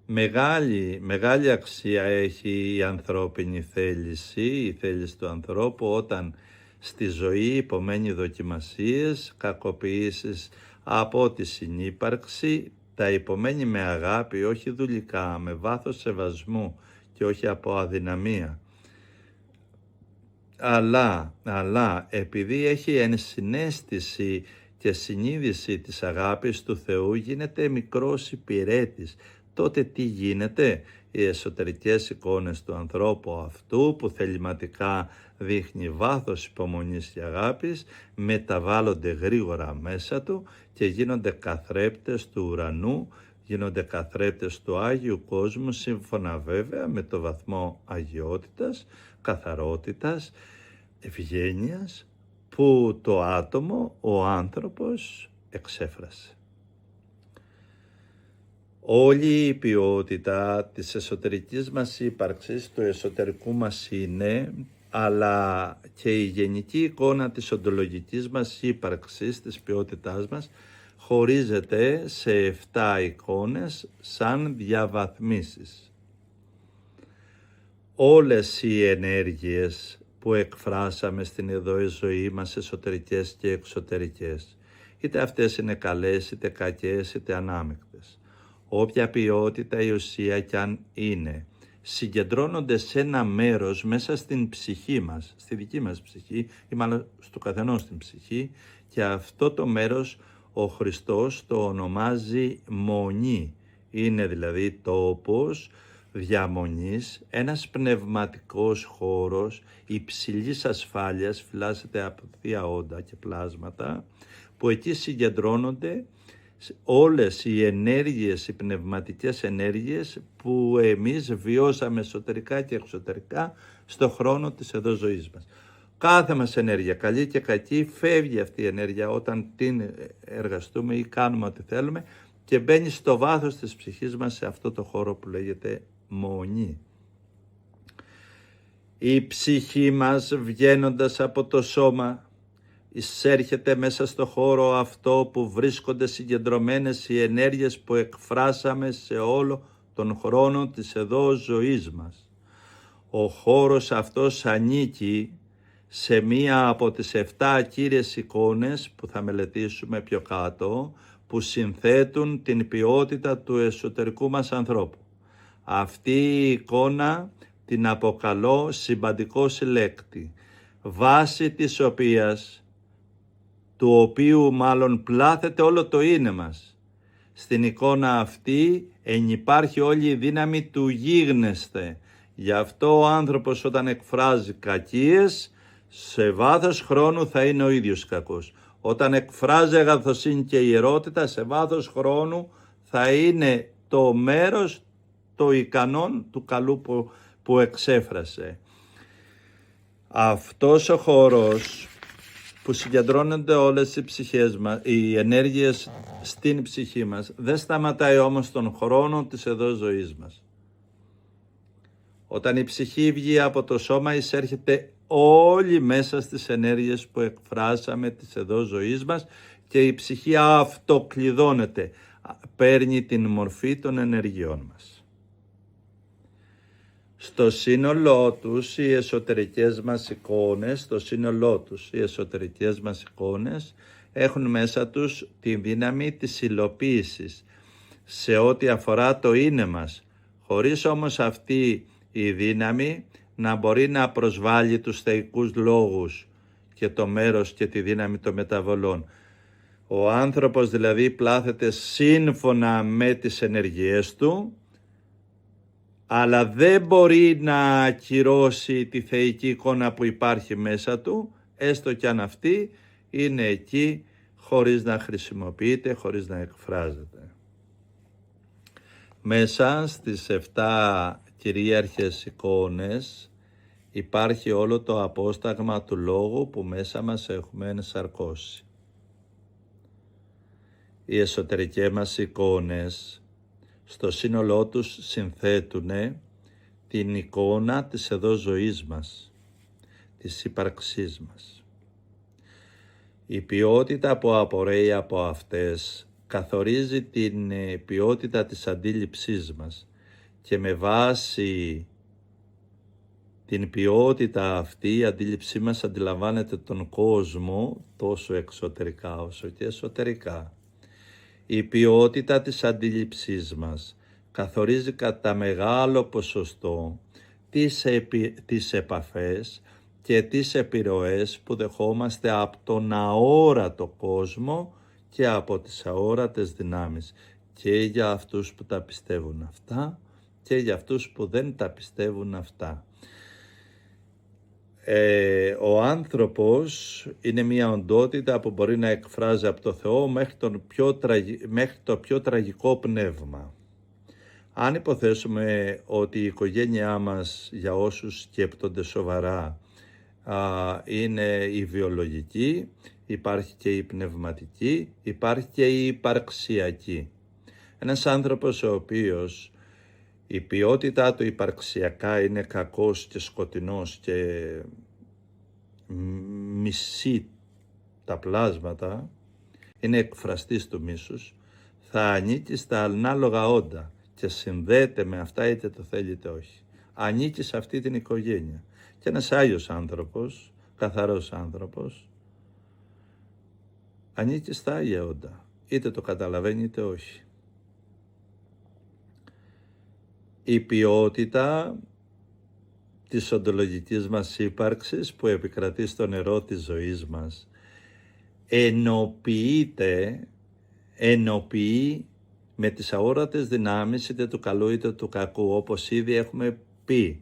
Μεγάλη αξία έχει η ανθρώπινη θέληση, η θέληση του ανθρώπου όταν στη ζωή υπομένει δοκιμασίες, κακοποιήσεις από τη συνύπαρξη, τα υπομένει με αγάπη, όχι δουλικά, με βάθος σεβασμού και όχι από αδυναμία. Αλλά επειδή έχει ενσυναίσθηση και συνείδηση της αγάπης του Θεού, γίνεται μικρός υπηρέτης. Τότε τι γίνεται? Οι εσωτερικές εικόνες του ανθρώπου αυτού που θεληματικά δείχνει βάθος υπομονής και αγάπης μεταβάλλονται γρήγορα μέσα του και γίνονται καθρέπτες του ουρανού, γίνονται καθρέπτες του Άγιου Κόσμου, σύμφωνα βέβαια με το βαθμό αγιότητας, καθαρότητας, ευγένειας που το άτομο, ο άνθρωπος εξέφρασε. Όλη η ποιότητα της εσωτερικής μας ύπαρξης, του εσωτερικού μας είναι, αλλά και η γενική εικόνα της οντολογικής μας ύπαρξης, της ποιότητάς μας, χωρίζεται σε 7 εικόνες σαν διαβαθμίσεις. Όλες οι ενέργειες που εκφράσαμε στην εδώ ζωή μας, εσωτερικές και εξωτερικές, είτε αυτές είναι καλές, είτε κακές, είτε ανάμεικτες, όποια ποιότητα η ουσία κι αν είναι, συγκεντρώνονται σε ένα μέρος μέσα στην ψυχή μας, στη δική μας ψυχή ή μάλλον στο καθενός την ψυχή, και αυτό το μέρος ο Χριστός το ονομάζει μονή. Είναι δηλαδή τόπος διαμονής, ένας πνευματικός χώρος υψηλής ασφάλειας, φυλάσσεται από Θεία Όντα και πλάσματα, που εκεί συγκεντρώνονται όλες οι ενέργειες, οι πνευματικές ενέργειες που εμείς βιώσαμε εσωτερικά και εξωτερικά στο χρόνο της εδώ ζωής μας. Κάθε μας ενέργεια, καλή και κακή, φεύγει αυτή η ενέργεια όταν την εργαστούμε ή κάνουμε ό,τι θέλουμε και μπαίνει στο βάθος της ψυχής μας, σε αυτό το χώρο που λέγεται μονή. Η ψυχή μας, βγαίνοντας από το σώμα, εισέρχεται μέσα στο χώρο αυτό που βρίσκονται συγκεντρωμένες οι ενέργειες που εκφράσαμε σε όλο τον χρόνο της εδώ ζωής μας. Ο χώρος αυτός ανήκει σε μία από τις 7 κύριες εικόνες που θα μελετήσουμε πιο κάτω, που συνθέτουν την ποιότητα του εσωτερικού μας ανθρώπου. Αυτή η εικόνα την αποκαλώ συμπαντικό συλλέκτη, βάση της οποίας, του οποίου μάλλον πλάθεται όλο το είναι μας. Στην εικόνα αυτή ενυπάρχει όλη η δύναμη του γίγνεσθε. Γι' αυτό ο άνθρωπος όταν εκφράζει κακίες, σε βάθος χρόνου θα είναι ο ίδιος κακός. Όταν εκφράζει αγαθοσύνη και ιερότητα, σε βάθος χρόνου θα είναι το μέρος το ικανόν του καλού που εξέφρασε. Αυτός ο χώρος που συγκεντρώνονται όλες οι ψυχές μας, οι ενέργειες στην ψυχή μας, δεν σταματάει όμως τον χρόνο της εδώ ζωής μας. Όταν η ψυχή βγει από το σώμα, εισέρχεται όλοι μέσα στις ενέργειες που εκφράσαμε της εδώ ζωής μας και η ψυχή αυτοκλειδώνεται, παίρνει την μορφή των ενεργειών μας. Στο σύνολό τους οι εσωτερικές μας εικόνες, έχουν μέσα τους τη δύναμη της υλοποίησης σε ό,τι αφορά το είναι μας, χωρίς όμως αυτή η δύναμη να μπορεί να προσβάλλει τους θεϊκούς λόγους και το μέρος και τη δύναμη των μεταβολών. Ο άνθρωπος δηλαδή πλάθεται σύμφωνα με τις ενεργειές του, αλλά δεν μπορεί να ακυρώσει τη θεϊκή εικόνα που υπάρχει μέσα του, έστω κι αν αυτή είναι εκεί χωρίς να χρησιμοποιείται, χωρίς να εκφράζεται. Μέσα στις 7 κυρίαρχες εικόνες υπάρχει όλο το απόσταγμα του λόγου που μέσα μας έχουμε ενσαρκώσει. Οι εσωτερικές μας εικόνες στο σύνολό τους συνθέτουν την εικόνα της εδώ ζωής μας, της ύπαρξής μας. Η ποιότητα που απορρέει από αυτές καθορίζει την ποιότητα της αντίληψής μας και με βάση την ποιότητα αυτή η αντίληψή μας αντιλαμβάνεται τον κόσμο τόσο εξωτερικά όσο και εσωτερικά. Η ποιότητα της αντίληψής μας καθορίζει κατά μεγάλο ποσοστό τις επαφές και τις επιρροές που δεχόμαστε από τον αόρατο κόσμο και από τις αόρατες δυνάμεις, και για αυτούς που τα πιστεύουν αυτά και για αυτούς που δεν τα πιστεύουν αυτά. Ο άνθρωπος είναι μια οντότητα που μπορεί να εκφράζει από το Θεό μέχρι το πιο τραγικό πνεύμα. Αν υποθέσουμε ότι η οικογένειά μας, για όσους σκέπτονται σοβαρά, είναι η βιολογική, υπάρχει και η πνευματική, υπάρχει και η υπαρξιακή. Ένας άνθρωπος ο οποίος η ποιότητά του υπαρξιακά είναι κακός και σκοτεινός και μισεί τα πλάσματα, είναι εκφραστής του μίσους, θα ανήκει στα ανάλογα όντα και συνδέεται με αυτά είτε το θέλει είτε όχι. Ανήκει σε αυτή την οικογένεια. Και ένας Άγιος άνθρωπος, καθαρός άνθρωπος, ανήκει στα Άγια όντα, είτε το καταλαβαίνει είτε όχι. Η ποιότητα της οντολογικής μας ύπαρξης που επικρατεί στο νερό της ζωής μας ενοποιεί με τις αόρατες δυνάμεις είτε του καλού είτε του κακού, όπως ήδη έχουμε πει.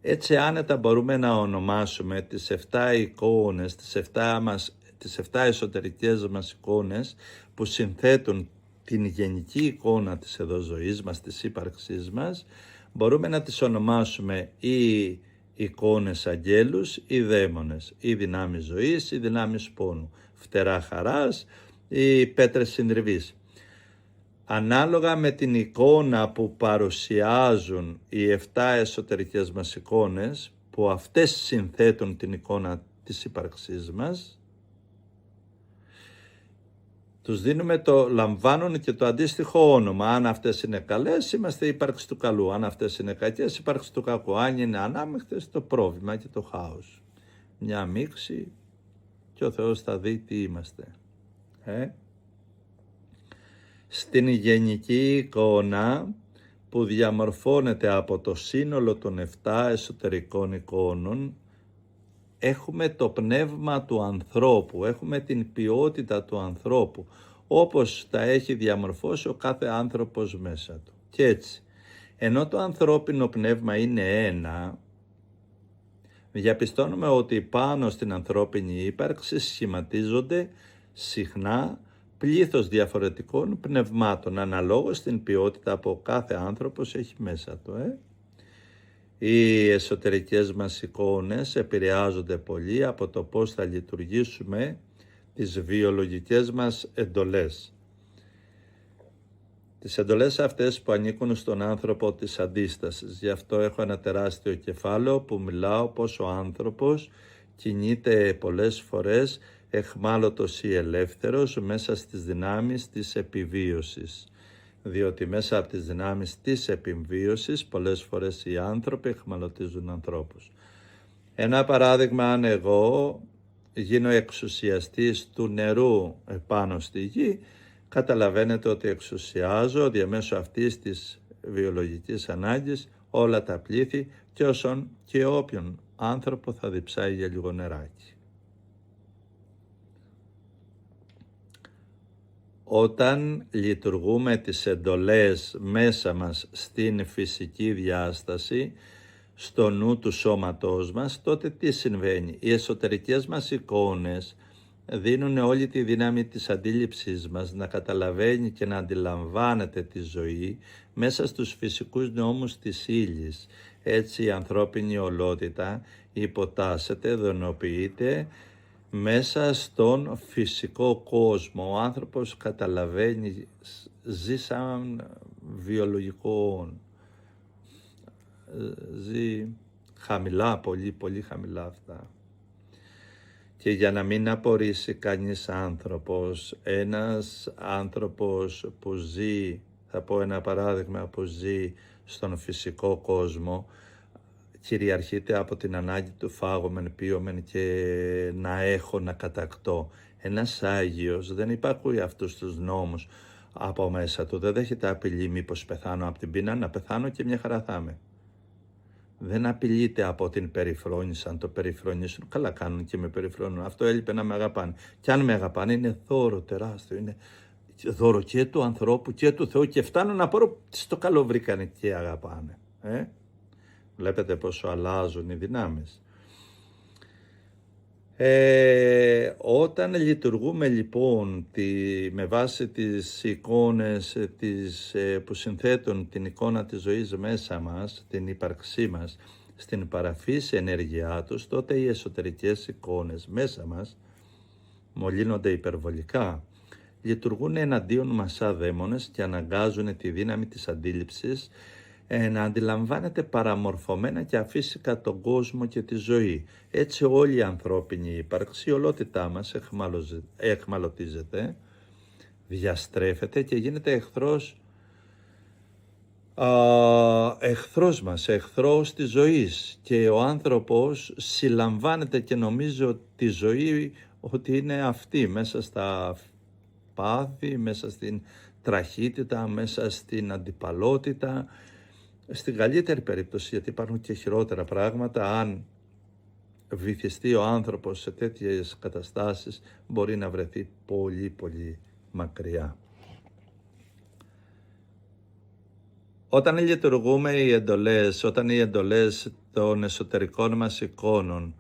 Έτσι άνετα μπορούμε να ονομάσουμε τις 7 εικόνες, τις 7 εσωτερικές μας εικόνες που συνθέτουν την γενική εικόνα της εδώ ζωής μας, της ύπαρξής μας, μπορούμε να τις ονομάσουμε ή εικόνες αγγέλους ή δαίμονες, ή δυνάμεις ζωής ή δυνάμεις πόνου, φτερά χαράς ή πέτρες συντριβής. Ανάλογα με την εικόνα που παρουσιάζουν οι 7 εσωτερικές μας εικόνες, που αυτές συνθέτουν την εικόνα της ύπαρξής μας, τους λαμβάνουν και το αντίστοιχο όνομα. Αν αυτές είναι καλές, είμαστε ύπαρξη του καλού. Αν αυτές είναι κακές, ύπαρξη του κακού. Αν είναι ανάμειχτες, το πρόβλημα και το χάος. Μια μίξη και ο Θεός θα δει τι είμαστε. Στην γενική εικόνα που διαμορφώνεται από το σύνολο των 7 εσωτερικών εικόνων, έχουμε το πνεύμα του ανθρώπου, έχουμε την ποιότητα του ανθρώπου, όπως τα έχει διαμορφώσει ο κάθε άνθρωπος μέσα του. Και έτσι, ενώ το ανθρώπινο πνεύμα είναι ένα, διαπιστώνουμε ότι πάνω στην ανθρώπινη ύπαρξη σχηματίζονται συχνά πλήθος διαφορετικών πνευμάτων, αναλόγως στην ποιότητα που ο κάθε άνθρωπος έχει μέσα του. Οι εσωτερικές μας εικόνες επηρεάζονται πολύ από το πώς θα λειτουργήσουμε τις βιολογικές μας εντολές. Τις εντολές αυτές που ανήκουν στον άνθρωπο της αντίστασης. Γι' αυτό έχω ένα τεράστιο κεφάλαιο που μιλάω πως ο άνθρωπος κινείται πολλές φορές εχμάλωτος ή ελεύθερος μέσα στις δυνάμεις της επιβίωσης. Διότι μέσα από τις δυνάμεις της επιβίωσης πολλές φορές οι άνθρωποι εχμαλωτίζουν ανθρώπους. Ένα παράδειγμα, αν εγώ γίνω εξουσιαστής του νερού επάνω στη γη, καταλαβαίνετε ότι εξουσιάζω διαμέσου αυτής της βιολογικής ανάγκης όλα τα πλήθη και όσον και όποιον άνθρωπο θα διψάει για λίγο νεράκι. Όταν λειτουργούμε τις εντολές μέσα μας στην φυσική διάσταση, στο νου του σώματός μας, τότε τι συμβαίνει? Οι εσωτερικές μας εικόνες δίνουν όλη τη δύναμη της αντίληψής μας να καταλαβαίνει και να αντιλαμβάνεται τη ζωή μέσα στους φυσικούς νόμους της ύλης. Έτσι η ανθρώπινη ολότητα υποτάσσεται, δονοποιείται μέσα στον φυσικό κόσμο. Ο άνθρωπος καταλαβαίνει, ζει σαν βιολογικό, ζει χαμηλά, πολύ πολύ χαμηλά αυτά. Και για να μην απορρίσει κανείς άνθρωπος, ένας άνθρωπος που ζει, θα πω ένα παράδειγμα, που ζει στον φυσικό κόσμο κυριαρχείται από την ανάγκη του φάγομεν, πίωμεν και να έχω, να κατακτώ. Ένας Άγιος δεν υπακούει αυτούς τους νόμους από μέσα του, δεν δέχεται απειλή μήπως πεθάνω από την πείνα, να πεθάνω και μια χαρά θα είμαι. Δεν απειλείται από την περιφρόνηση, αν το περιφρονήσουν, καλά κάνουν και με περιφρονούν. Αυτό έλειπε να με αγαπάνε. Και αν με αγαπάνε είναι δώρο τεράστιο, είναι δώρο και του ανθρώπου και του Θεού και φτάνω να πω στο καλό βρήκανε και αγαπάνε. Βλέπετε πόσο αλλάζουν οι δυνάμεις. Όταν λειτουργούμε λοιπόν με βάση τις εικόνες που συνθέτουν την εικόνα της ζωής μέσα μας, την ύπαρξή μας, στην παραφύση ενέργειά τους, τότε οι εσωτερικές εικόνες μέσα μας μολύνονται υπερβολικά. Λειτουργούν εναντίον μας σαν δαίμονες και αναγκάζουν τη δύναμη της αντίληψης να αντιλαμβάνεται παραμορφωμένα και αφύσικα τον κόσμο και τη ζωή. Έτσι όλη η ανθρώπινη ύπαρξη, η ολότητά μας εχμαλωτίζεται, διαστρέφεται και γίνεται εχθρός μας, εχθρός της ζωής. Και ο άνθρωπος συλλαμβάνεται και νομίζει ότι τη ζωή ότι είναι αυτή, μέσα στα πάθη, μέσα στην τραχύτητα, μέσα στην αντιπαλότητα. Στην καλύτερη περίπτωση, γιατί υπάρχουν και χειρότερα πράγματα, αν βυθιστεί ο άνθρωπος σε τέτοιες καταστάσεις, μπορεί να βρεθεί πολύ πολύ μακριά. Όταν λειτουργούμε όταν οι εντολές των εσωτερικών μας εικόνων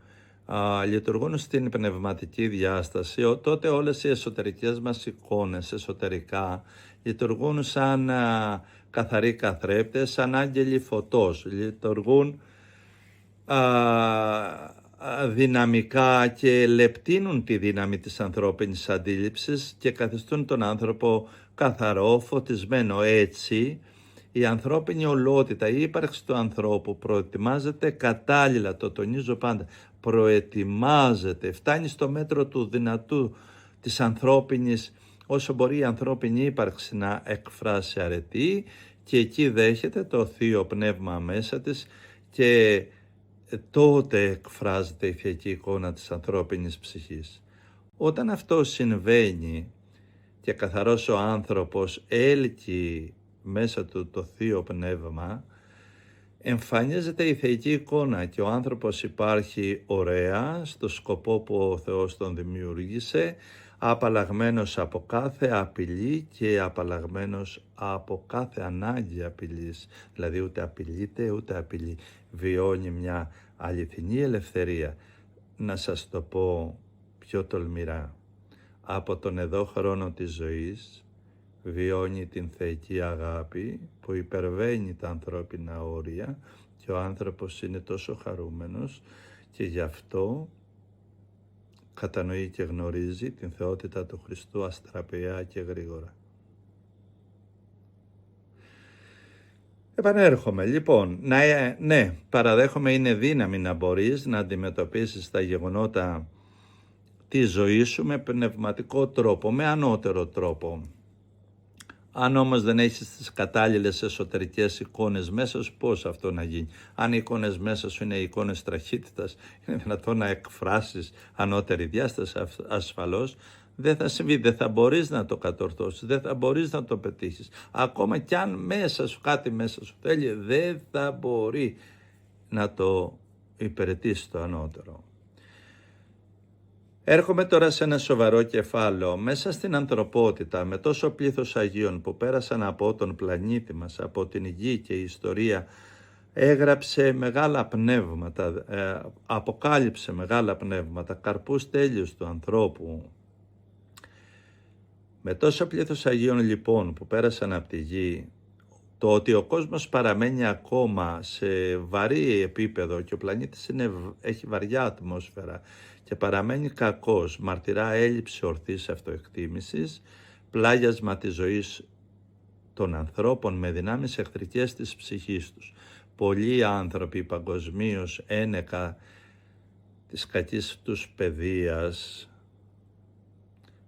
λειτουργούν στην πνευματική διάσταση, τότε όλες οι εσωτερικές μας εικόνες εσωτερικά λειτουργούν σαν καθαροί καθρέπτες, σαν άγγελοι φωτός, λειτουργούν δυναμικά και λεπτύνουν τη δύναμη της ανθρώπινης αντίληψης και καθιστούν τον άνθρωπο καθαρό, φωτισμένο. Έτσι, η ανθρώπινη ολότητα, η ύπαρξη του ανθρώπου προετοιμάζεται κατάλληλα, το τονίζω πάντα, προετοιμάζεται, φτάνει στο μέτρο του δυνατού της ανθρώπινης, όσο μπορεί η ανθρώπινη ύπαρξη να εκφράσει αρετή, και εκεί δέχεται το Θείο Πνεύμα μέσα της και τότε εκφράζεται η θεϊκή εικόνα της ανθρώπινης ψυχής. Όταν αυτό συμβαίνει και καθαρός ο άνθρωπος έλκει μέσα του το Θείο Πνεύμα, εμφανίζεται η θεϊκή εικόνα και ο άνθρωπος υπάρχει ωραία στο σκοπό που ο Θεός τον δημιούργησε, απαλλαγμένος από κάθε απειλή και απαλλαγμένος από κάθε ανάγκη απειλής. Δηλαδή ούτε απειλείται ούτε απειλεί. Βιώνει μια αληθινή ελευθερία. Να σας το πω πιο τολμηρά. Από τον εδώ χρόνο της ζωής βιώνει την θεϊκή αγάπη που υπερβαίνει τα ανθρώπινα όρια και ο άνθρωπος είναι τόσο χαρούμενος και γι' αυτό κατανοεί και γνωρίζει την θεότητα του Χριστού αστραπιά και γρήγορα. Επανέρχομαι λοιπόν, ναι, παραδέχομαι είναι δύναμη να μπορείς να αντιμετωπίσεις τα γεγονότα της ζωής σου με πνευματικό τρόπο, με ανώτερο τρόπο. Αν όμως δεν έχεις τις κατάλληλες εσωτερικές εικόνες μέσα σου, πώς αυτό να γίνει? Αν οι εικόνες μέσα σου είναι εικόνες τραχύτητας, είναι δυνατόν να εκφράσεις ανώτερη διάσταση? Ασφαλώς δεν θα συμβεί, δεν θα μπορείς να το κατορθώσεις, δεν θα μπορείς να το πετύχεις. Ακόμα κι αν μέσα σου κάτι μέσα σου θέλει, δεν θα μπορεί να το υπηρετήσει το ανώτερο. Έρχομαι τώρα σε ένα σοβαρό κεφάλαιο. Μέσα στην ανθρωπότητα, με τόσο πλήθος Αγίων που πέρασαν από τον πλανήτη μας, από την γη και η ιστορία, έγραψε μεγάλα πνεύματα, αποκάλυψε μεγάλα πνεύματα, καρπούς τέλειους του ανθρώπου. Με τόσο πλήθος Αγίων λοιπόν που πέρασαν από τη γη, το ότι ο κόσμος παραμένει ακόμα σε βαρύ επίπεδο και ο πλανήτης έχει βαριά ατμόσφαιρα και παραμένει κακός, μαρτυρά έλλειψη ορθής αυτοεκτίμησης, πλάγιασμα της ζωής των ανθρώπων με δυνάμεις εχθρικές της ψυχής τους. Πολλοί άνθρωποι παγκοσμίως ένεκα της κακής τους παιδείας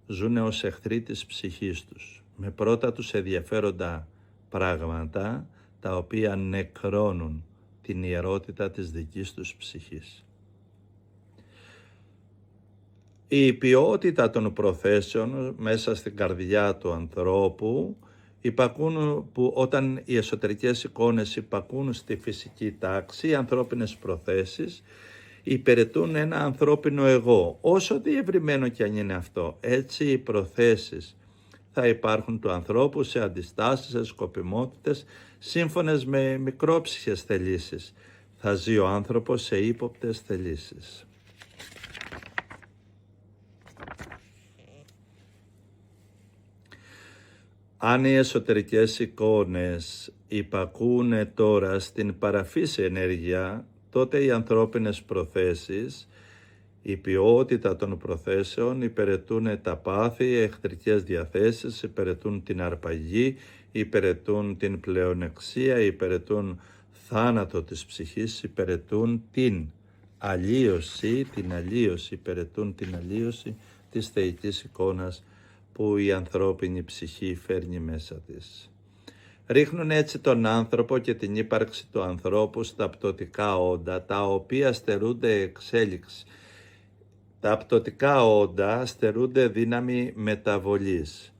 ζουν ως εχθροί της ψυχής τους, με πρώτα τους ενδιαφέροντα πράγματα, τα οποία νεκρώνουν την ιερότητα της δικής τους ψυχής. Η ποιότητα των προθέσεων μέσα στην καρδιά του ανθρώπου που όταν οι εσωτερικές εικόνες υπακούν στη φυσική τάξη, οι ανθρώπινες προθέσεις υπηρετούν ένα ανθρώπινο εγώ. Όσο διευρυμένο κι αν είναι αυτό, έτσι οι προθέσεις θα υπάρχουν του ανθρώπου σε αντιστάσεις, σε σκοπιμότητες, σύμφωνες με μικρόψυχες θελήσεις. Θα ζει ο άνθρωπος σε ύποπτες θελήσεις. Αν οι εσωτερικές εικόνες υπακούνε τώρα στην παραφύση ενέργεια, τότε οι ανθρώπινες προθέσεις, η ποιότητα των προθέσεων υπηρετούν τα πάθη, οι εχθρικές διαθέσεις, υπηρετούν την αρπαγή, υπηρετούν την πλεονεξία, υπηρετούν θάνατο της ψυχής, υπηρετούν την αλλίωση, υπηρετούν την αλλίωση της θεϊκής εικόνας που η ανθρώπινη ψυχή φέρνει μέσα της. Ρίχνουν έτσι τον άνθρωπο και την ύπαρξη του ανθρώπου στα πτωτικά όντα, τα οποία στερούνται εξέλιξη. Τα πτωτικά όντα στερούνται δύναμη μεταβολής.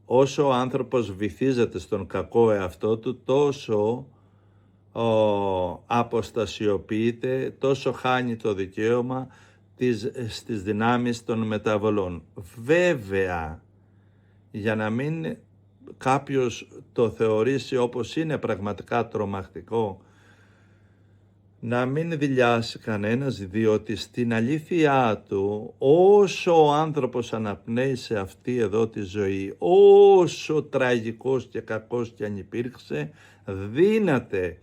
Όσο ο άνθρωπος βυθίζεται στον κακό εαυτό του, τόσο αποστασιοποιείται, τόσο χάνει το δικαίωμα στις δυνάμεις των μεταβολών. Βέβαια, για να μην κάποιος το θεωρήσει όπως είναι πραγματικά τρομακτικό, να μην δειλιάσει κανένας, διότι στην αλήθειά του, όσο ο άνθρωπος αναπνέει σε αυτή εδώ τη ζωή, όσο τραγικός και κακός και αν υπήρξε, δύναται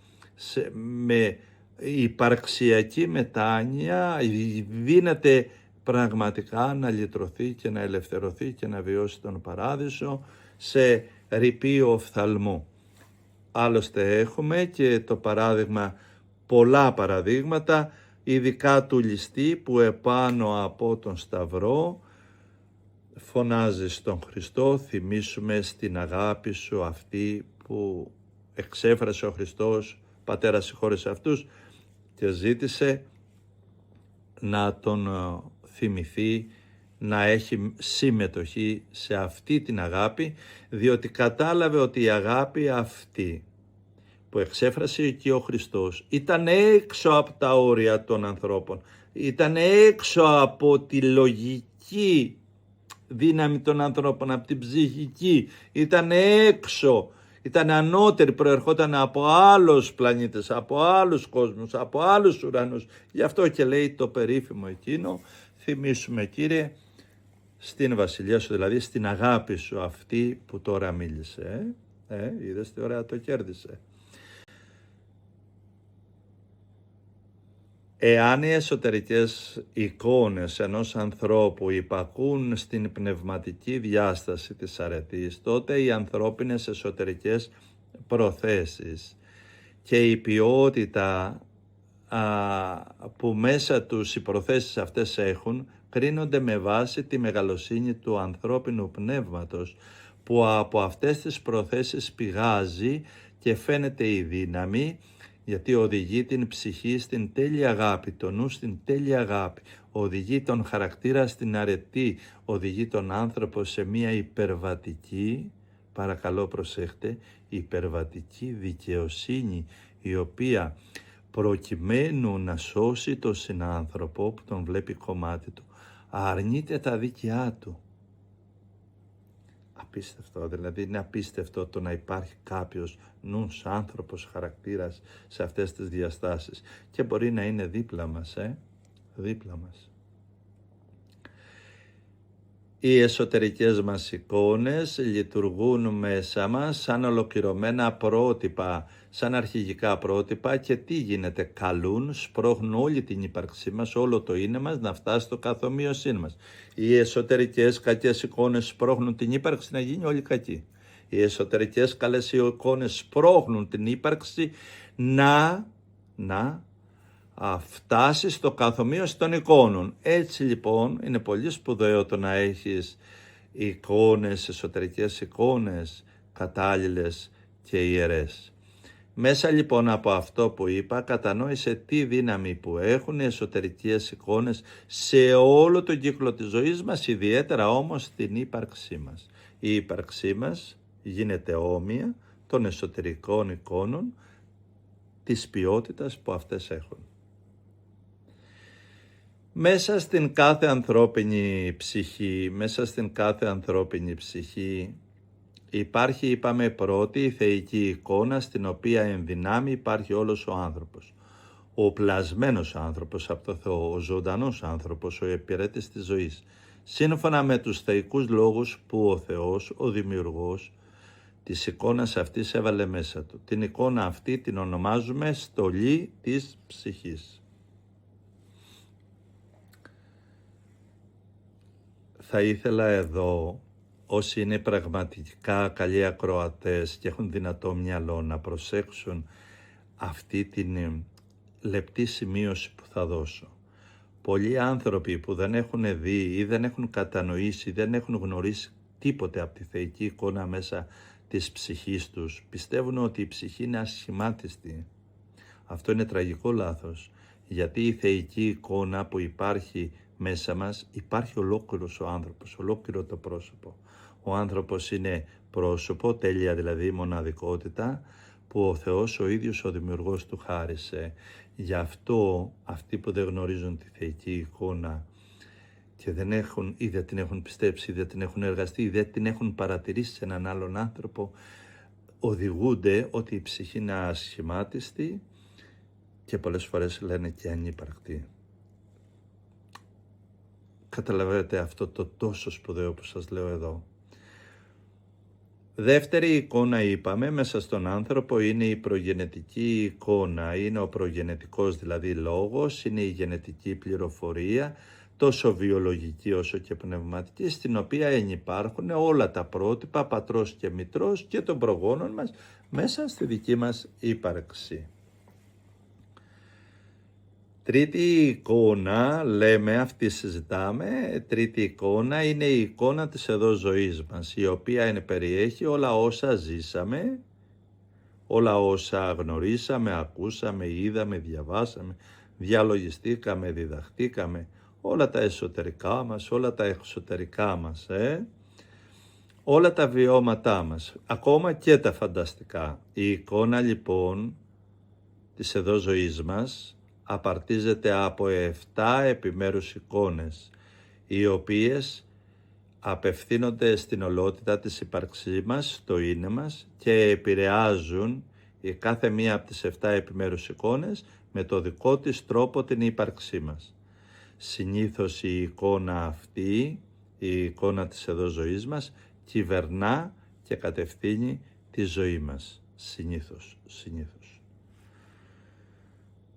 με υπαρξιακή μετάνοια, δύναται πραγματικά να λυτρωθεί και να ελευθερωθεί και να βιώσει τον παράδεισο σε ρηπείο οφθαλμού. Άλλωστε έχουμε και το παράδειγμα, πολλά παραδείγματα, ειδικά του ληστή που επάνω από τον Σταυρό φωνάζει στον Χριστό, θυμίσουμε στην αγάπη σου αυτή που εξέφρασε ο Χριστός, Πατέρα συγχώρεσε αυτούς, και ζήτησε να τον θυμηθεί, να έχει συμμετοχή σε αυτή την αγάπη, διότι κατάλαβε ότι η αγάπη αυτή που εξέφρασε εκεί ο Χριστός ήταν έξω από τα όρια των ανθρώπων, ήταν έξω από τη λογική δύναμη των ανθρώπων, από την ψυχική, ήταν έξω, ήταν ανώτερη, προερχόταν από άλλους πλανήτες, από άλλους κόσμους, από άλλους ουρανούς. Γι' αυτό και λέει το περίφημο εκείνο, θυμίσουμε Κύριε στην βασιλεία σου, δηλαδή στην αγάπη σου αυτή που τώρα μίλησε. Είδες τι ωραία το κέρδισε. Εάν οι εσωτερικές εικόνες ενός ανθρώπου υπακούν στην πνευματική διάσταση της αρετής, τότε οι ανθρώπινες εσωτερικές προθέσεις και η ποιότητα που μέσα τους οι προθέσεις αυτές έχουν, κρίνονται με βάση τη μεγαλοσύνη του ανθρώπινου πνεύματος, που από αυτές τις προθέσεις πηγάζει και φαίνεται η δύναμη, γιατί οδηγεί την ψυχή στην τέλεια αγάπη, το νου στην τέλεια αγάπη, οδηγεί τον χαρακτήρα στην αρετή, οδηγεί τον άνθρωπο σε μια υπερβατική, παρακαλώ προσέχτε, υπερβατική δικαιοσύνη, η οποία προκειμένου να σώσει τον συνάνθρωπο που τον βλέπει κομμάτι του, αρνείται τα δίκαιά του. Απίστευτο, δηλαδή είναι απίστευτο το να υπάρχει κάποιος νους, άνθρωπος, χαρακτήρας σε αυτές τις διαστάσεις, και μπορεί να είναι δίπλα μας, δίπλα μας. Οι εσωτερικές μας εικόνες λειτουργούν μέσα μας σαν ολοκληρωμένα πρότυπα, σαν αρχηγικά πρότυπα, και τι γίνεται? Καλούν, σπρώχνουν όλη την ύπαρξή μας, όλο το είναι μας να φτάσει στο καθομοίωσή μας. Οι εσωτερικές κακές εικόνες σπρώχνουν την ύπαρξη να γίνει όλη κακή. Οι εσωτερικές καλές εικόνες σπρώχνουν την ύπαρξη να φτάσει στο καθομοίωση των εικόνων. Έτσι λοιπόν είναι πολύ σπουδαίο το να έχεις εικόνες, εσωτερικές εικόνες κατάλληλες και ιερές. Μέσα λοιπόν από αυτό που είπα, κατανόησε τι δύναμη που έχουν οι εσωτερικές εικόνες σε όλο τον κύκλο της ζωής μας, ιδιαίτερα όμως στην ύπαρξή μας. Η ύπαρξή μας γίνεται όμοια των εσωτερικών εικόνων της ποιότητας που αυτές έχουν. Μέσα στην κάθε ανθρώπινη ψυχή υπάρχει, είπαμε, πρώτη η θεϊκή εικόνα, στην οποία εν δυνάμει υπάρχει όλος ο άνθρωπος. Ο πλασμένος άνθρωπος από το Θεό, ο ζωντανός άνθρωπος, ο υπηρέτης της ζωής. Σύμφωνα με τους θεϊκούς λόγους που ο Θεός, ο δημιουργός της εικόνας αυτής έβαλε μέσα του. Την εικόνα αυτή την ονομάζουμε στολή της ψυχής. Θα ήθελα εδώ, όσοι είναι πραγματικά καλοί ακροατές και έχουν δυνατό μυαλό, να προσέξουν αυτή την λεπτή σημείωση που θα δώσω. Πολλοί άνθρωποι που δεν έχουν δει ή δεν έχουν κατανοήσει, δεν έχουν γνωρίσει τίποτε από τη θεϊκή εικόνα μέσα της ψυχής τους, πιστεύουν ότι η ψυχή είναι ασχημάτιστη. Αυτό είναι τραγικό λάθος, γιατί η θεϊκή εικόνα που υπάρχει μέσα μας, υπάρχει ολόκληρος ο άνθρωπος, ολόκληρο το πρόσωπο. Ο άνθρωπος είναι πρόσωπο, τέλεια δηλαδή, μοναδικότητα, που ο Θεός ο ίδιος ο δημιουργός του χάρισε. Γι' αυτό αυτοί που δεν γνωρίζουν τη θεϊκή εικόνα και δεν έχουν ή δεν την έχουν πιστέψει, ή δεν την έχουν εργαστεί, ή δεν την έχουν παρατηρήσει σε έναν άλλον άνθρωπο, οδηγούνται ότι η ψυχή είναι ασχημάτιστη και πολλές φορές λένε και ανύπαρκτη. Καταλαβαίνετε αυτό το τόσο σπουδαίο που σας λέω εδώ. Δεύτερη εικόνα, είπαμε, μέσα στον άνθρωπο είναι η προγενετική εικόνα. Είναι ο προγενετικός δηλαδή λόγος, είναι η γενετική πληροφορία, τόσο βιολογική όσο και πνευματική, στην οποία ενυπάρχουν όλα τα πρότυπα πατρός και μητρός και των προγόνων μας μέσα στη δική μας ύπαρξη. Τρίτη εικόνα, λέμε, αυτή συζητάμε, τρίτη εικόνα είναι η εικόνα της εδώ ζωής μας, η οποία περιέχει όλα όσα ζήσαμε, όλα όσα γνωρίσαμε, ακούσαμε, είδαμε, διαβάσαμε, διαλογιστήκαμε, διδαχτήκαμε, όλα τα εσωτερικά μας, όλα τα εξωτερικά μας, όλα τα βιώματά μας, ακόμα και τα φανταστικά. Η εικόνα λοιπόν της εδώ ζωής μας απαρτίζεται από 7 επιμέρους εικόνες, οι οποίες απευθύνονται στην ολότητα της ύπαρξής μας, στο είναι μας, και επηρεάζουν η κάθε μία από τις 7 επιμέρους εικόνες με το δικό της τρόπο την ύπαρξή μας. Συνήθως η εικόνα αυτή, η εικόνα της εδώ ζωής μας, κυβερνά και κατευθύνει τη ζωή μας. Συνήθως.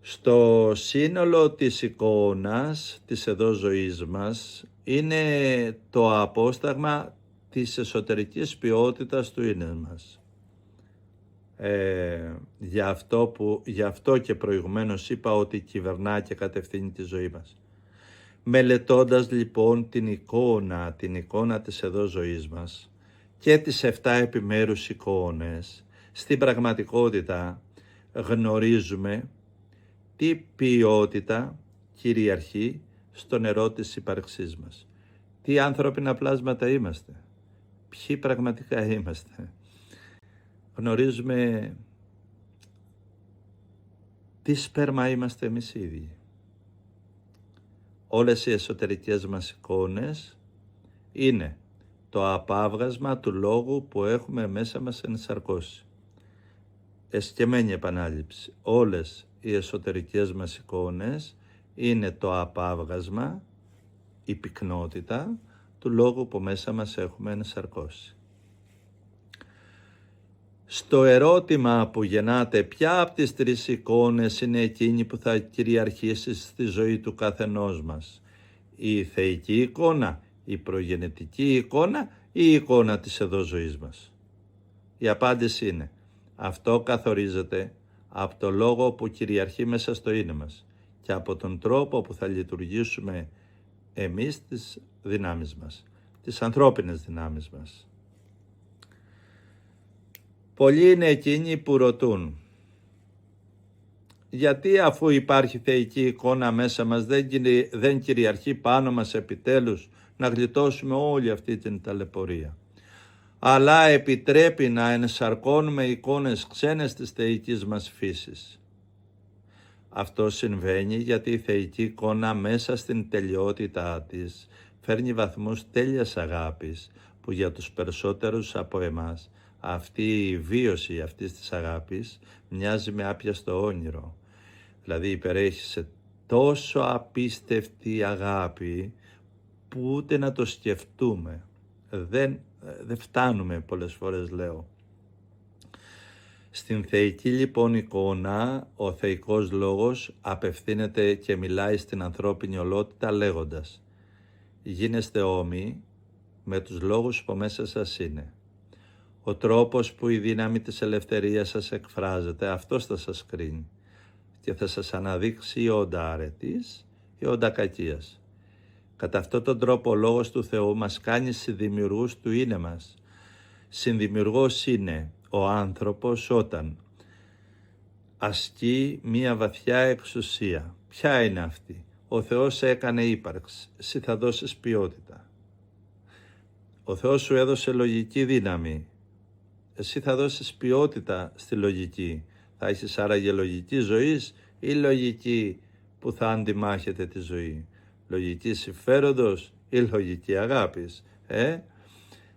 Στο σύνολο της εικόνας της εδώ ζωής μας είναι το απόσταγμα της εσωτερικής ποιότητας του είναι μας. Γι' αυτό και προηγουμένως είπα ότι κυβερνά και κατευθύνει τη ζωή μας. Μελετώντας λοιπόν την εικόνα της εδώ ζωής μας και τις 7 επιμέρους εικόνες, στην πραγματικότητα γνωρίζουμε τι ποιότητα κυριαρχεί στο νερό της ύπαρξής μας. Τι ανθρώπινα πλάσματα είμαστε. Ποιοι πραγματικά είμαστε. Γνωρίζουμε τι σπέρμα είμαστε εμείς οι ίδιοι. Όλες οι εσωτερικές μας εικόνες είναι το απάβγασμα του λόγου που έχουμε μέσα μας ενσαρκώσει. Εσκεμμένη επανάληψη. Όλες οι εσωτερικές μας εικόνες είναι το απάβγασμα, η πυκνότητα του λόγου που μέσα μας έχουμε ενσαρκώσει. Στο ερώτημα που γεννάται, ποια από τις 3 εικόνες είναι εκείνη που θα κυριαρχήσει στη ζωή του καθενός μας? Η θεϊκή εικόνα, η προγενετική εικόνα ή η εικόνα της εδώ ζωής μας? Η απάντηση είναι, αυτό καθορίζεται από το λόγο που κυριαρχεί μέσα στο είναι μας και από τον τρόπο που θα λειτουργήσουμε εμείς τις δυνάμεις μας, τις ανθρώπινες δυνάμεις μας. Πολλοί είναι εκείνοι που ρωτούν, γιατί αφού υπάρχει θεϊκή εικόνα μέσα μας δεν κυριαρχεί πάνω μας επιτέλους να γλιτώσουμε όλη αυτή την ταλαιπωρία, αλλά επιτρέπει να ενσαρκώνουμε εικόνες ξένες της θεϊκής μας φύσης. Αυτό συμβαίνει γιατί η θεϊκή εικόνα μέσα στην τελειότητά της φέρνει βαθμούς τέλειας αγάπης, που για τους περισσότερους από εμάς αυτή η βίωση αυτής της αγάπης μοιάζει με άπιαστο όνειρο. Δηλαδή υπερέχει σε τόσο απίστευτη αγάπη που ούτε να το σκεφτούμε. Δεν φτάνουμε πολλές φορές, λέω. Στην θεϊκή λοιπόν εικόνα ο θεϊκός λόγος απευθύνεται και μιλάει στην ανθρώπινη ολότητα λέγοντας, γίνεστε όμοιοι με τους λόγους που μέσα σας είναι. Ο τρόπος που η δύναμη της ελευθερίας σας εκφράζεται, αυτός θα σας κρίνει και θα σας αναδείξει η όντα αρετής, η όντα κακίας. Κατά αυτόν τον τρόπο ο λόγος του Θεού μας κάνει συνδημιουργούς του είναι μας. Συνδημιουργός είναι ο άνθρωπος όταν ασκεί μία βαθιά εξουσία. Ποια είναι αυτή? Ο Θεός έκανε ύπαρξη, εσύ θα δώσεις ποιότητα. Ο Θεός σου έδωσε λογική δύναμη, εσύ θα δώσεις ποιότητα στη λογική. Θα έχεις άραγε λογική ζωής ή λογική που θα αντιμάχεται τη ζωή? Λογική συμφέροντος ή λογική αγάπης?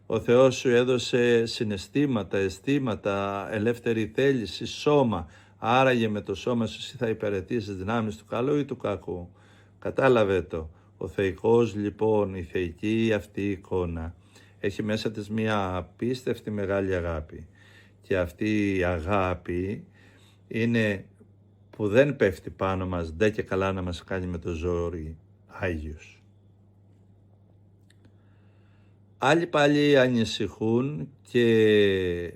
Ο Θεός σου έδωσε συναισθήματα, αισθήματα, ελεύθερη θέληση, σώμα. Άραγε με το σώμα σου εσύ θα υπηρετήσεις δυνάμεις του καλού ή του κακού? Κατάλαβε το. Ο θεϊκός λοιπόν, η θεϊκή αυτή εικόνα έχει μέσα της μια απίστευτη μεγάλη αγάπη. Και αυτή η αγάπη είναι που δεν πέφτει πάνω μας, ντε και καλά να μας κάνει με το ζόρι Άγιος. Άλλοι πάλι ανησυχούν και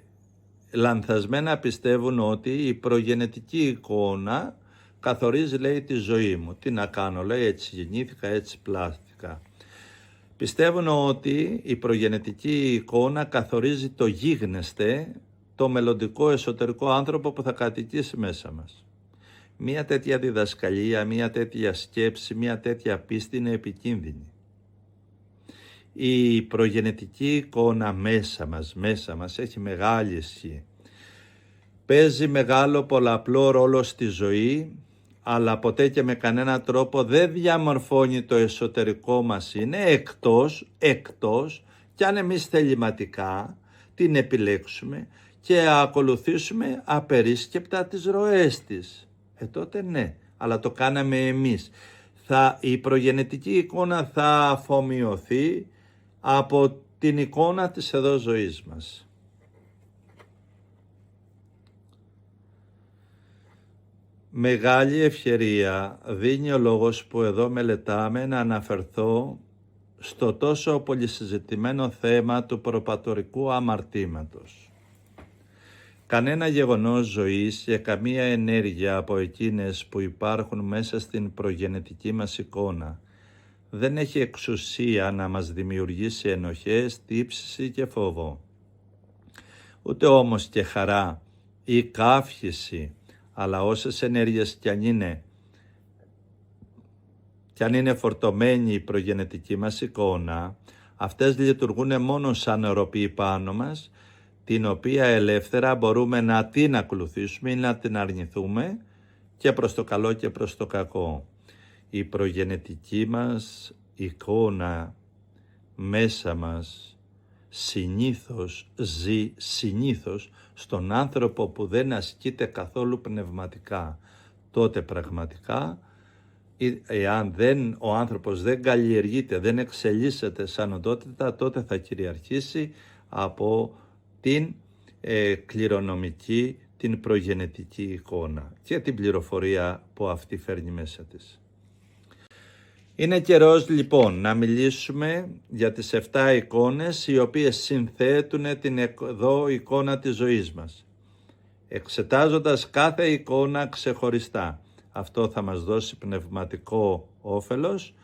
λανθασμένα πιστεύουν ότι η προγενετική εικόνα καθορίζει, λέει, τη ζωή μου. Τι να κάνω, λέει, έτσι γεννήθηκα, έτσι πλάστηκα. Πιστεύουν ότι η προγενετική εικόνα καθορίζει το γίγνεσθε, το μελλοντικό εσωτερικό άνθρωπο που θα κατοικήσει μέσα μας. Μία τέτοια διδασκαλία, μία τέτοια σκέψη, μία τέτοια πίστη είναι επικίνδυνη. Η προγενετική εικόνα μέσα μας έχει μεγάλη ισχύ. Παίζει μεγάλο πολλαπλό ρόλο στη ζωή, αλλά ποτέ και με κανένα τρόπο δεν διαμορφώνει το εσωτερικό μας είναι, εκτός κι αν εμείς θεληματικά την επιλέξουμε και ακολουθήσουμε απερίσκεπτα τις ροές της. Τότε ναι, αλλά το κάναμε εμείς. Η προγενετική εικόνα θα αφομοιωθεί από την εικόνα της εδώ ζωής μας. Μεγάλη ευκαιρία δίνει ο λόγος που εδώ μελετάμε να αναφερθώ στο τόσο πολυσυζητημένο θέμα του προπατορικού αμαρτήματος. Κανένα γεγονός ζωής και καμία ενέργεια από εκείνες που υπάρχουν μέσα στην προγενετική μας εικόνα δεν έχει εξουσία να μας δημιουργήσει ενοχές, τύψη και φόβο. Ούτε όμως και χαρά ή καύχηση, αλλά όσες ενέργειες κι αν είναι φορτωμένη η προγενετική μας εικόνα, αυτές λειτουργούν μόνο σαν ροπή πάνω μας, την οποία ελεύθερα μπορούμε να την ακολουθήσουμε ή να την αρνηθούμε και προς το καλό και προς το κακό. Η προγενετική μας εικόνα μέσα μας συνήθως ζει στον άνθρωπο που δεν ασκείται καθόλου πνευματικά. Τότε πραγματικά, εάν ο άνθρωπος δεν καλλιεργείται, δεν εξελίσσεται σαν οντότητα, τότε θα κυριαρχήσει από την κληρονομική, την προγενετική εικόνα και την πληροφορία που αυτή φέρνει μέσα της. Είναι καιρός λοιπόν να μιλήσουμε για τις 7 εικόνες οι οποίες συνθέτουν την εδώ εικόνα της ζωής μας. Εξετάζοντας κάθε εικόνα ξεχωριστά, αυτό θα μας δώσει πνευματικό όφελος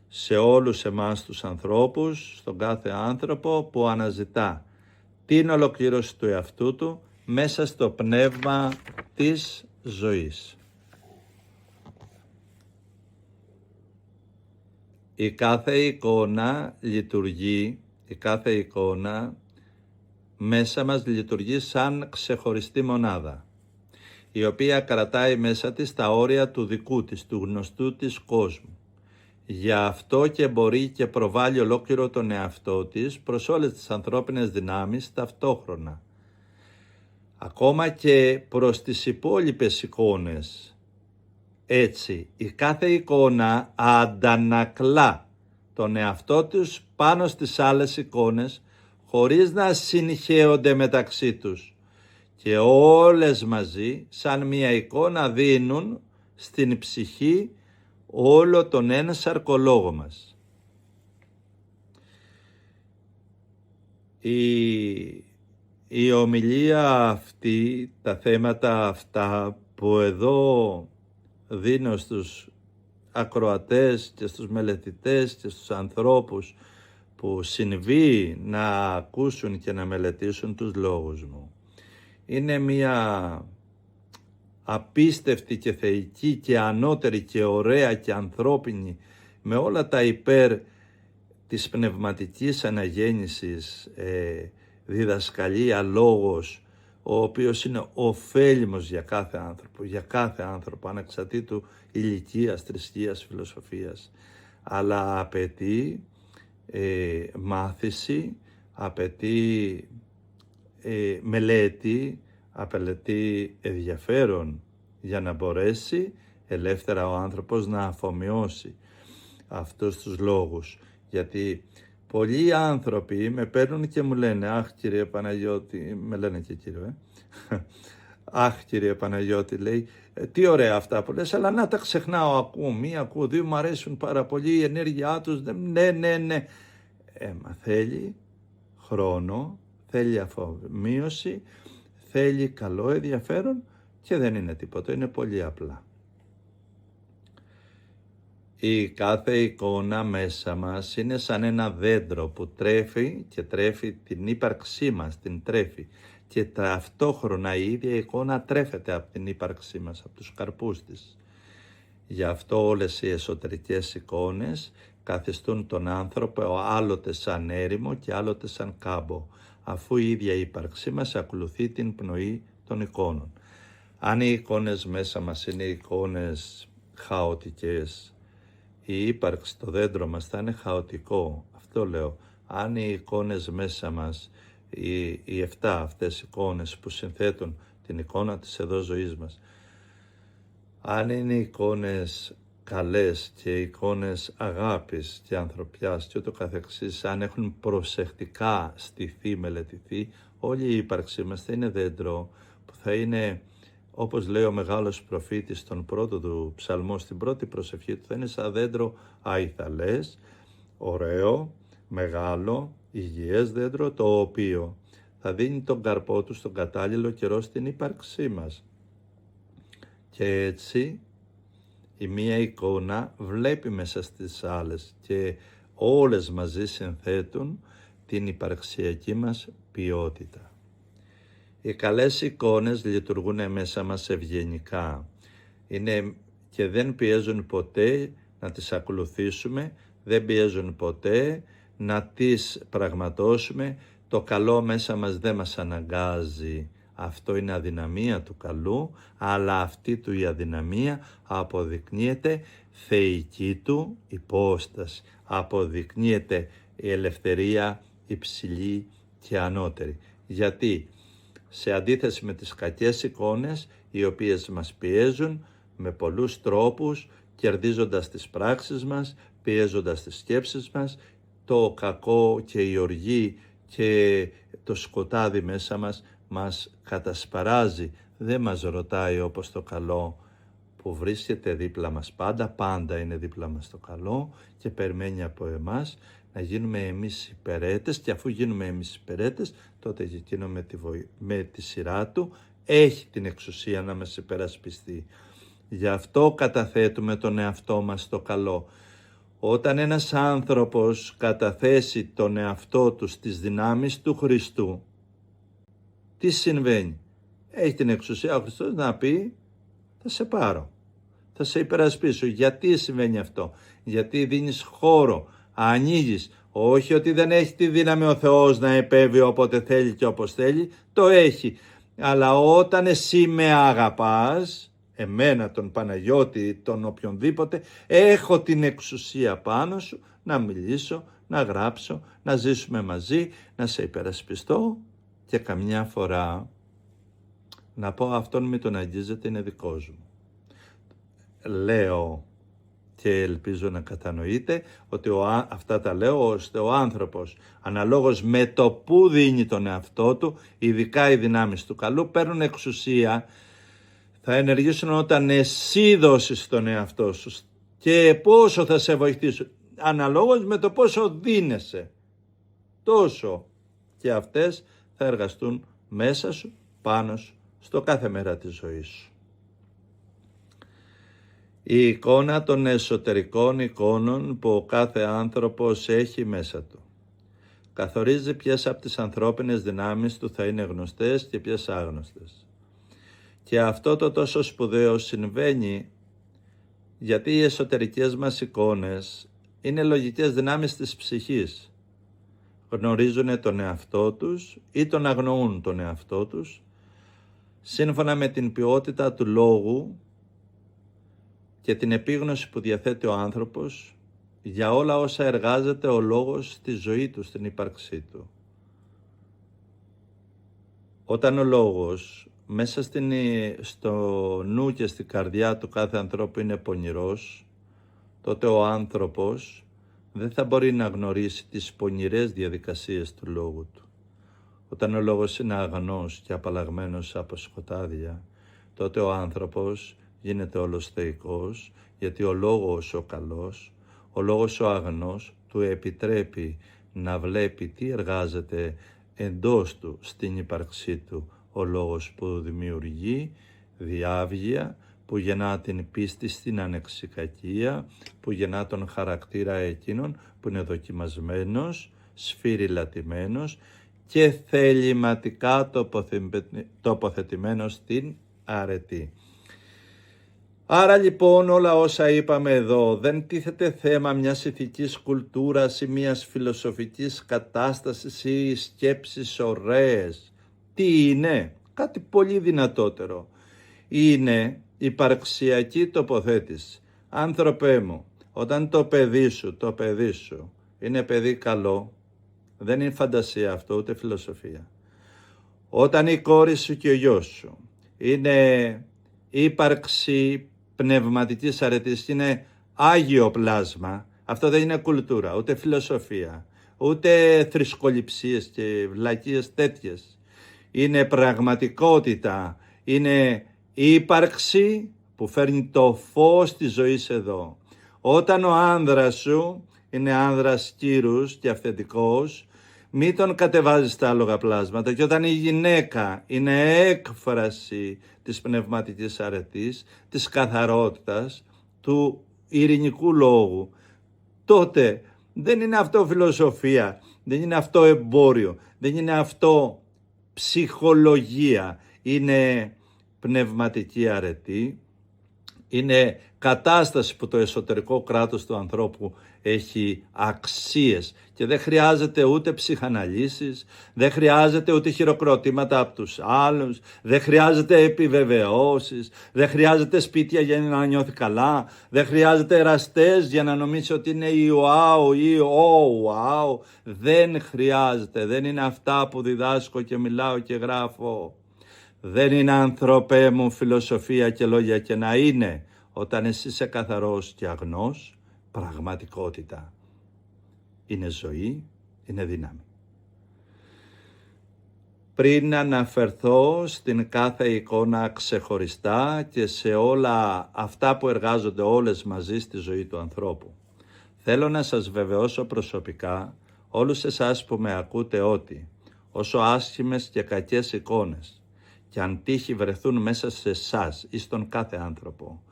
σε όλους εμάς τους ανθρώπους, στον κάθε άνθρωπο που αναζητά την ολοκλήρωση του εαυτού του μέσα στο πνεύμα της ζωής. Η κάθε εικόνα λειτουργεί, η κάθε εικόνα μέσα μας λειτουργεί σαν ξεχωριστή μονάδα, η οποία κρατάει μέσα της τα όρια του δικού της, του γνωστού της κόσμου. Γι' αυτό και μπορεί και προβάλλει ολόκληρο τον εαυτό της προς όλες τις ανθρώπινες δυνάμεις ταυτόχρονα. Ακόμα και προς τις υπόλοιπες εικόνες. Έτσι, η κάθε εικόνα αντανακλά τον εαυτό τους πάνω στις άλλες εικόνες, χωρίς να συγχέονται μεταξύ τους, και όλες μαζί σαν μια εικόνα δίνουν στην ψυχή όλο τον ένσαρκο μας. Η ομιλία αυτή, τα θέματα αυτά που εδώ δίνω στους ακροατές και στους μελετητές και στους ανθρώπους που συμβεί να ακούσουν και να μελετήσουν τους λόγους μου, είναι μια απίστευτη και θεϊκή και ανώτερη και ωραία και ανθρώπινη, με όλα τα υπέρ της πνευματικής αναγέννησης, διδασκαλία, λόγος, ο οποίος είναι ωφέλιμος για κάθε άνθρωπο, ανεξαρτήτου ηλικίας, θρησκείας, φιλοσοφίας, αλλά απαιτεί μάθηση, απαιτεί μελέτη, απαιτεί ενδιαφέρον για να μπορέσει ελεύθερα ο άνθρωπος να αφομοιώσει αυτούς τους λόγους. Γιατί πολλοί άνθρωποι με παίρνουν και μου λένε, αχ κύριε Παναγιώτη, με λένε και κύριο, αχ κύριε Παναγιώτη, λέει, τι ωραία αυτά που λες, αλλά να τα ξεχνάω, ακούω μία, ακούω δύο, μου αρέσουν πάρα πολύ, η ενέργειά τους, ναι. Μα θέλει χρόνο, θέλει αφομοίωση, θέλει καλό ενδιαφέρον και δεν είναι τίποτα, είναι πολύ απλά. Η κάθε εικόνα μέσα μας είναι σαν ένα δέντρο που τρέφει και τρέφει την ύπαρξή μας, την τρέφει, και ταυτόχρονα η ίδια εικόνα τρέφεται από την ύπαρξή μας, από τους καρπούς της. Γι' αυτό όλες οι εσωτερικές εικόνες καθιστούν τον άνθρωπο άλλοτε σαν έρημο και άλλοτε σαν κάμπο, αφού η ίδια ύπαρξή μας ακολουθεί την πνοή των εικόνων. Αν οι εικόνες μέσα μας είναι εικόνες χαοτικές, η ύπαρξη, το δέντρο μας θα είναι χαοτικό. Αυτό λέω. Αν οι εικόνες μέσα μας, οι 7 αυτές εικόνες που συνθέτουν την εικόνα της εδώ ζωής μας, αν είναι εικόνες καλές και εικόνες αγάπης και ανθρωπιάς και ούτω καθεξής, αν έχουν προσεκτικά στηθεί, μελετηθεί, όλη η ύπαρξή μας θα είναι δέντρο που θα είναι, όπως λέει ο μεγάλος προφήτης στον πρώτο του ψαλμό, στην πρώτη προσευχή του, θα είναι σαν δέντρο αϊθαλές, ωραίο, μεγάλο, υγιές δέντρο, το οποίο θα δίνει τον καρπό του στον κατάλληλο καιρό στην ύπαρξή μας. Και έτσι η μία εικόνα βλέπει μέσα στις άλλες και όλες μαζί συνθέτουν την υπαρξιακή μας ποιότητα. Οι καλές εικόνες λειτουργούν μέσα μας ευγενικά. Είναι και δεν πιέζουν ποτέ να τις ακολουθήσουμε, δεν πιέζουν ποτέ να τις πραγματώσουμε. Το καλό μέσα μας δεν μας αναγκάζει. Αυτό είναι αδυναμία του καλού, αλλά αυτή του η αδυναμία αποδεικνύεται θεϊκή του υπόσταση. Αποδεικνύεται η ελευθερία υψηλή και ανώτερη. Γιατί σε αντίθεση με τις κακές εικόνες, οι οποίες μας πιέζουν με πολλούς τρόπους, κερδίζοντας τις πράξεις μας, πιέζοντας τις σκέψεις μας, το κακό και η οργή και το σκοτάδι μέσα μας κατασπαράζει, δεν μας ρωτάει όπως το καλό που βρίσκεται δίπλα μας πάντα είναι δίπλα μας το καλό και περιμένει από εμάς να γίνουμε εμείς υπερέτες, και αφού γίνουμε εμείς υπερέτες, τότε και εκείνο με τη σειρά του έχει την εξουσία να μας υπερασπιστεί. Γι' αυτό καταθέτουμε τον εαυτό μας στο καλό. Όταν ένας άνθρωπος καταθέσει τον εαυτό του στις δυνάμεις του Χριστού, τι συμβαίνει? Έχει την εξουσία ο Χριστός να πει θα σε πάρω, θα σε υπερασπίσω. Γιατί συμβαίνει αυτό? Γιατί δίνεις χώρο, ανοίγεις. Όχι ότι δεν έχει τη δύναμη ο Θεός να επέβει όποτε θέλει και όπως θέλει, το έχει. Αλλά όταν εσύ με αγαπάς, εμένα τον Παναγιώτη, τον οποιονδήποτε, έχω την εξουσία πάνω σου να μιλήσω, να γράψω, να ζήσουμε μαζί, να σε υπερασπιστώ και καμιά φορά να πω αυτόν μη τον αγγίζεται, είναι δικός μου. Λέω και ελπίζω να κατανοείτε ότι αυτά τα λέω ώστε ο άνθρωπος αναλόγως με το που δίνει τον εαυτό του, ειδικά οι δυνάμεις του καλού παίρνουν εξουσία, θα ενεργήσουν όταν εσύ δώσεις τον εαυτό σου και πόσο θα σε βοηθήσουν, αναλόγως με το πόσο δίνεσαι, τόσο και αυτές θα εργαστούν μέσα σου, πάνω σου, στο κάθε μέρα της ζωής σου. Η εικόνα των εσωτερικών εικόνων που ο κάθε άνθρωπος έχει μέσα του καθορίζει ποιες από τις ανθρώπινες δυνάμεις του θα είναι γνωστές και ποιες άγνωστες. Και αυτό το τόσο σπουδαίο συμβαίνει γιατί οι εσωτερικές μας εικόνες είναι λογικές δυνάμεις της ψυχής. Γνωρίζουν τον εαυτό τους ή τον αγνοούν τον εαυτό τους σύμφωνα με την ποιότητα του λόγου και την επίγνωση που διαθέτει ο άνθρωπος για όλα όσα εργάζεται ο λόγος στη ζωή του, στην ύπαρξή του. Όταν ο λόγος μέσα στο νου και στην καρδιά του κάθε ανθρώπου είναι πονηρός, τότε ο άνθρωπος δεν θα μπορεί να γνωρίσει τις πονηρές διαδικασίες του λόγου του. Όταν ο λόγος είναι αγνός και απαλλαγμένος από σκοτάδια, τότε ο άνθρωπος γίνεται όλος θεϊκός, γιατί ο λόγος ο καλός, ο λόγος ο αγνός του επιτρέπει να βλέπει τι εργάζεται εντός του στην ύπαρξή του, ο λόγος που δημιουργεί διάβγεια, που γεννά την πίστη στην ανεξικακία, που γεννά τον χαρακτήρα εκείνον που είναι δοκιμασμένος, σφυριλατημένος και θεληματικά τοποθετημένος στην αρετή. Άρα λοιπόν όλα όσα είπαμε εδώ δεν τίθεται θέμα μιας ηθικής κουλτούρας ή μιας φιλοσοφικής κατάστασης ή σκέψεις ωραίες. Τι είναι? Κάτι πολύ δυνατότερο. Είναι υπαρξιακή τοποθέτηση. Άνθρωπέ μου, όταν το παιδί σου είναι παιδί καλό, δεν είναι φαντασία αυτό ούτε φιλοσοφία. Όταν η κόρη σου και ο γιος σου είναι ύπαρξη πνευματικής αρετής, είναι άγιο πλάσμα, αυτό δεν είναι κουλτούρα, ούτε φιλοσοφία, ούτε θρησκοληψίες και βλακίες τέτοιες. Είναι πραγματικότητα, είναι ύπαρξη που φέρνει το φως της ζωής εδώ. Όταν ο άνδρας σου είναι άνδρας κύρους και αυθεντικός, μη τον κατεβάζεις στα άλογα πλάσματα, και όταν η γυναίκα είναι έκφραση της πνευματικής αρετής, της καθαρότητας, του ειρηνικού λόγου, τότε δεν είναι αυτό φιλοσοφία, δεν είναι αυτό εμπόριο, δεν είναι αυτό ψυχολογία, είναι πνευματική αρετή, είναι κατάσταση που το εσωτερικό κράτος του ανθρώπου έχει αξίες και δεν χρειάζεται ούτε ψυχαναλύσεις, δεν χρειάζεται ούτε χειροκροτήματα από τους άλλους, δεν χρειάζεται επιβεβαιώσεις, δεν χρειάζεται σπίτια για να νιώθει καλά, δεν χρειάζεται εραστές για να νομίσει ότι είναι η wow ή ο wow, δεν χρειάζεται, δεν είναι αυτά που διδάσκω και μιλάω και γράφω. Δεν είναι, άνθρωπέ μου, φιλοσοφία και λόγια, και να είναι όταν εσύ είσαι καθαρός και αγνός, πραγματικότητα. Είναι ζωή, είναι δύναμη. Πριν αναφερθώ στην κάθε εικόνα ξεχωριστά και σε όλα αυτά που εργάζονται όλες μαζί στη ζωή του ανθρώπου, θέλω να σας βεβαιώσω προσωπικά, όλους εσάς που με ακούτε, ότι όσο άσχημες και κακές εικόνες και αν τύχει βρεθούν μέσα σε εσάς ή στον κάθε άνθρωπο,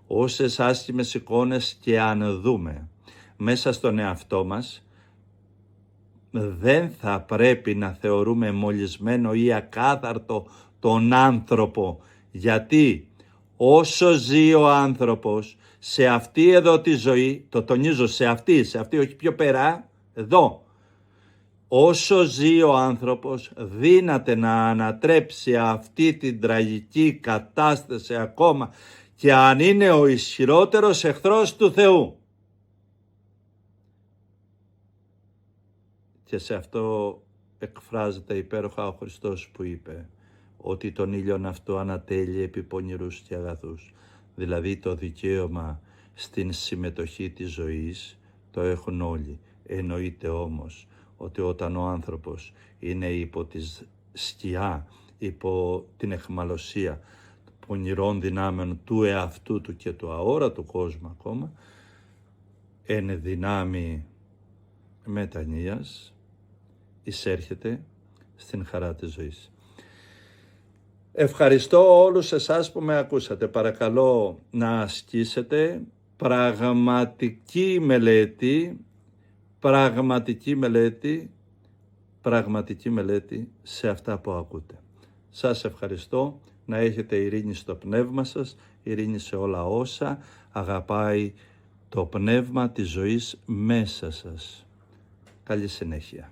όσες άσχημες εικόνες και αν δούμε μέσα στον εαυτό μας, δεν θα πρέπει να θεωρούμε μολυσμένο ή ακάθαρτο τον άνθρωπο. Γιατί όσο ζει ο άνθρωπος σε αυτή εδώ τη ζωή, το τονίζω σε αυτή όχι πιο πέρα, εδώ, όσο ζει ο άνθρωπος δύναται να ανατρέψει αυτή την τραγική κατάσταση ακόμα και αν είναι ο ισχυρότερος εχθρός του Θεού. Και σε αυτό εκφράζεται υπέροχα ο Χριστός που είπε ότι τον ήλιον αυτό ανατέλει επί πονηρούς και αγαθούς. Δηλαδή το δικαίωμα στην συμμετοχή της ζωής το έχουν όλοι. Εννοείται όμως ότι όταν ο άνθρωπος είναι υπό τη σκιά, υπό την αιχμαλωσία των πονηρών δυνάμεων του εαυτού του και του αόρατου κόσμου ακόμα, εν δυνάμει μετανοίας, εισέρχεται στην χαρά της ζωής. Ευχαριστώ όλους εσάς που με ακούσατε. Παρακαλώ να ασκήσετε πραγματική μελέτη σε αυτά που ακούτε. Σας ευχαριστώ. Να έχετε ειρήνη στο πνεύμα σας, ειρήνη σε όλα όσα αγαπάει το πνεύμα της ζωής μέσα σας. Καλή συνέχεια.